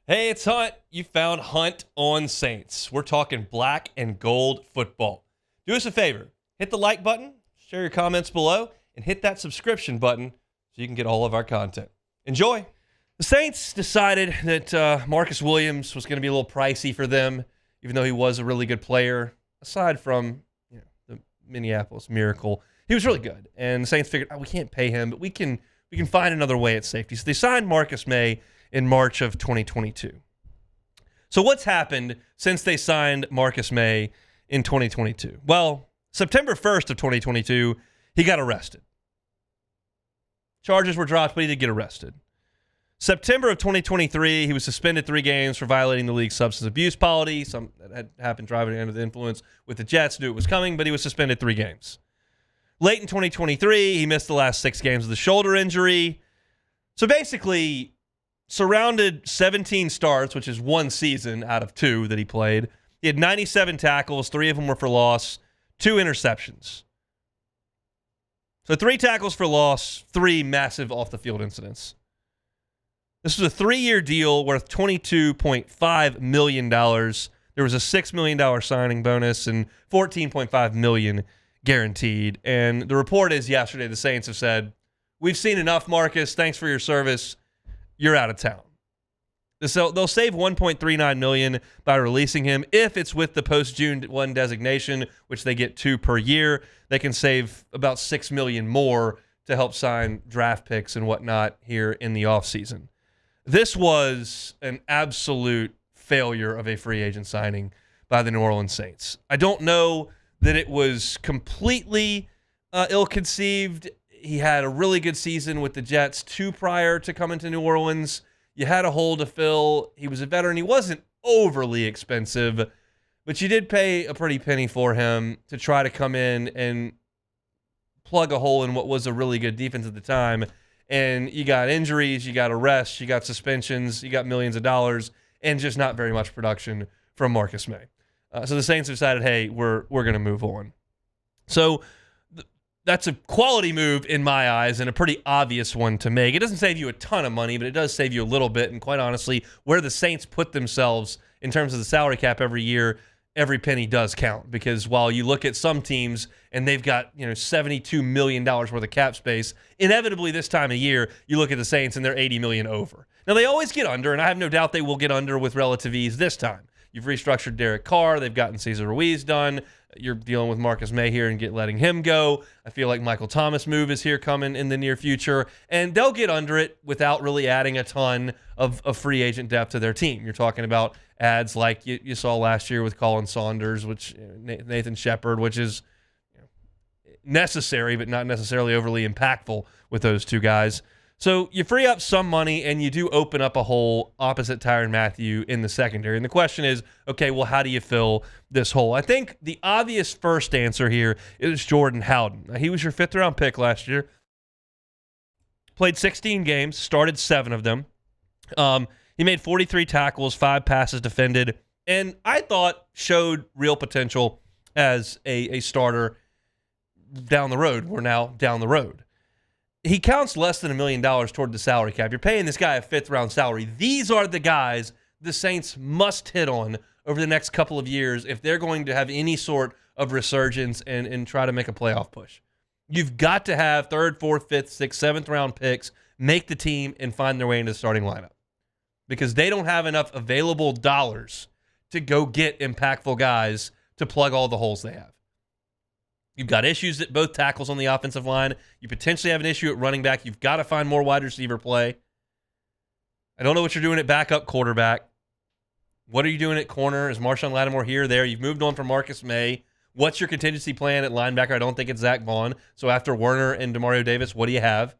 Hey, it's Hunt. You found Hunt on Saints. We're talking black and gold football. Do us a favor. Hit the like button, share your comments below, and hit that subscription button so you can get all of our content. Enjoy. The Saints decided that Marcus Williams was going to be a little pricey for them, even though he was a really good player. Aside from the Minneapolis Miracle, he was really good. And the Saints figured, we can't pay him, but we can find another way at safety. So they signed Marcus Maye in March of 2022. So what's happened since they signed Marcus Maye in 2022? Well, September 1st of 2022, he got arrested. Charges were dropped, but he did get arrested. September of 2023, he was suspended 3 games for violating the league's substance abuse policy. Some that had happened driving under the influence with the Jets, knew it was coming, but he was suspended 3 games. Late in 2023, he missed the last 6 games with a shoulder injury. So basically, surrounded 17 starts, which is 1 season out of 2 that he played. He had 97 tackles, 3 of them were for loss, 2 interceptions. So 3 tackles for loss, 3 massive off-the-field incidents. This was a 3-year deal worth $22.5 million. There was a $6 million signing bonus and $14.5 million guaranteed. And the report is yesterday the Saints have said, we've seen enough, Marcus. Thanks for your service. You're out of town. So they'll save $1.39 million by releasing him. If it's with the post-June 1 designation, which they get 2 per year, they can save about $6 million more to help sign draft picks and whatnot here in the offseason. This was an absolute failure of a free agent signing by the New Orleans Saints. I don't know that it was completely ill-conceived. He had a really good season with the Jets 2 prior to coming to New Orleans. You had a hole to fill. He was a veteran. He wasn't overly expensive, but you did pay a pretty penny for him to try to come in and plug a hole in what was a really good defense at the time. And you got injuries, you got arrests, you got suspensions, you got millions of dollars, and just not very much production from Marcus Maye. So the Saints decided, hey, we're going to move on. So that's a quality move in my eyes and a pretty obvious one to make. It doesn't save you a ton of money, but it does save you a little bit. And quite honestly, where the Saints put themselves in terms of the salary cap every year, every penny does count. Because while you look at some teams and they've got $72 million worth of cap space, inevitably this time of year, you look at the Saints and they're $80 million over. Now, they always get under, and I have no doubt they will get under with relative ease this time. You've restructured Derek Carr. They've gotten Cesar Ruiz done. You're dealing with Marcus Maye here and letting him go. I feel like Michael Thomas' move is here coming in the near future. And they'll get under it without really adding a ton of free agent depth to their team. You're talking about ads like you saw last year with Colin Saunders, which Nathan Shepard, which is necessary but not necessarily overly impactful with those 2 guys. So you free up some money, and you do open up a hole opposite Tyrann Mathieu in the secondary. And the question is, okay, well, how do you fill this hole? I think the obvious first answer here is Jordan Howden. Now, he was your 5th-round pick last year. Played 16 games, started 7 of them. He made 43 tackles, 5 passes defended, and I thought showed real potential as a starter down the road. We're now down the road. He counts less than $1 million toward the salary cap. You're paying this guy a 5th-round salary. These are the guys the Saints must hit on over the next couple of years if they're going to have any sort of resurgence and try to make a playoff push. You've got to have 3rd, 4th, 5th, 6th, 7th-round picks make the team and find their way into the starting lineup because they don't have enough available dollars to go get impactful guys to plug all the holes they have. You've got issues at both tackles on the offensive line. You potentially have an issue at running back. You've got to find more wide receiver play. I don't know what you're doing at backup quarterback. What are you doing at corner? Is Marshawn Lattimore here or there? You've moved on from Marcus Maye. What's your contingency plan at linebacker? I don't think it's Zach Vaughn. So after Werner and Demario Davis, what do you have?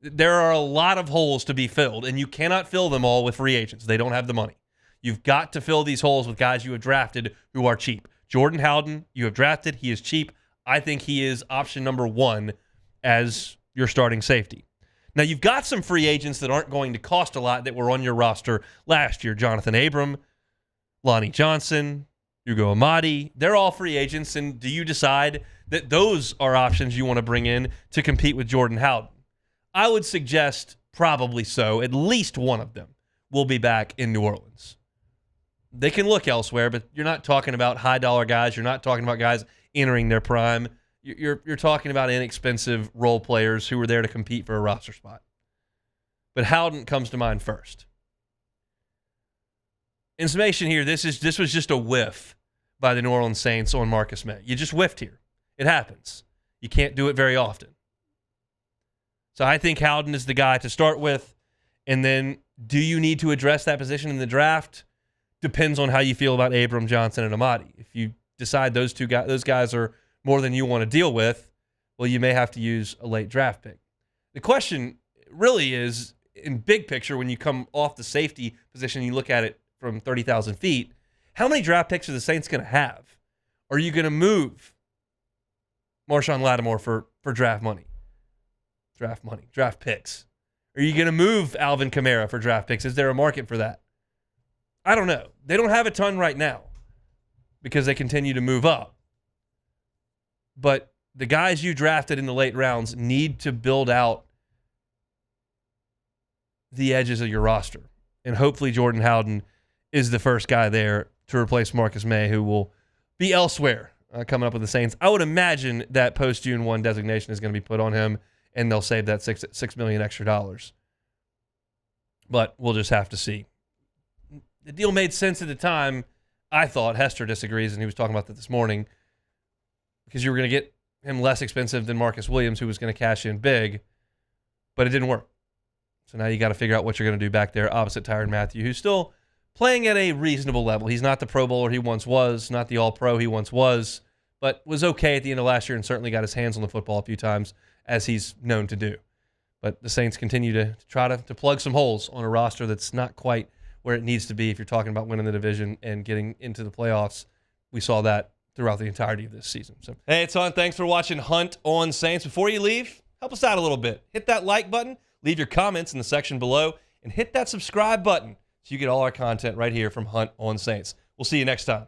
There are a lot of holes to be filled, and you cannot fill them all with free agents. They don't have the money. You've got to fill these holes with guys you have drafted who are cheap. Jordan Howden, you have drafted. He is cheap. I think he is option number 1 as your starting safety. Now, you've got some free agents that aren't going to cost a lot that were on your roster last year. Jonathan Abram, Lonnie Johnson, Hugo Amadi. They're all free agents, and do you decide that those are options you want to bring in to compete with Jordan Howden? I would suggest probably so, at least one of them. will be back in New Orleans. They can look elsewhere, but you're not talking about high-dollar guys. You're not talking about guys entering their prime. You're talking about inexpensive role players who were there to compete for a roster spot. But Howden comes to mind first. In summation here, this was just a whiff by the New Orleans Saints on Marcus Maye. You just whiffed here. It happens. You can't do it very often. So I think Howden is the guy to start with. And then do you need to address that position in the draft? Depends on how you feel about Abram, Johnson, and Amadi. If you decide those guys are more than you want to deal with, well, you may have to use a late draft pick. The question really is, in big picture, when you come off the safety position, you look at it from 30,000 feet, how many draft picks are the Saints going to have? Are you going to move Marshawn Lattimore for draft money? Draft picks. Are you going to move Alvin Kamara for draft picks? Is there a market for that? I don't know. They don't have a ton right now because they continue to move up. But the guys you drafted in the late rounds need to build out the edges of your roster. And hopefully Jordan Howden is the first guy there to replace Marcus Maye, who will be elsewhere coming up with the Saints. I would imagine that post-June 1 designation is going to be put on him, and they'll save that $6 million extra dollars. But we'll just have to see. The deal made sense at the time. I thought. Hester disagrees, and he was talking about that this morning, because you were going to get him less expensive than Marcus Williams, who was going to cash in big, but it didn't work. So now you got to figure out what you're going to do back there opposite Tyrann Mathieu, who's still playing at a reasonable level. He's not the Pro Bowler he once was, not the All-Pro he once was, but was okay at the end of last year and certainly got his hands on the football a few times, as he's known to do. But the Saints continue to try to plug some holes on a roster that's not quite where it needs to be if you're talking about winning the division and getting into the playoffs. We saw that throughout the entirety of this season. So, hey, it's on. Thanks for watching Hunt on Saints. Before you leave, help us out a little bit. Hit that like button, leave your comments in the section below, and hit that subscribe button so you get all our content right here from Hunt on Saints. We'll see you next time.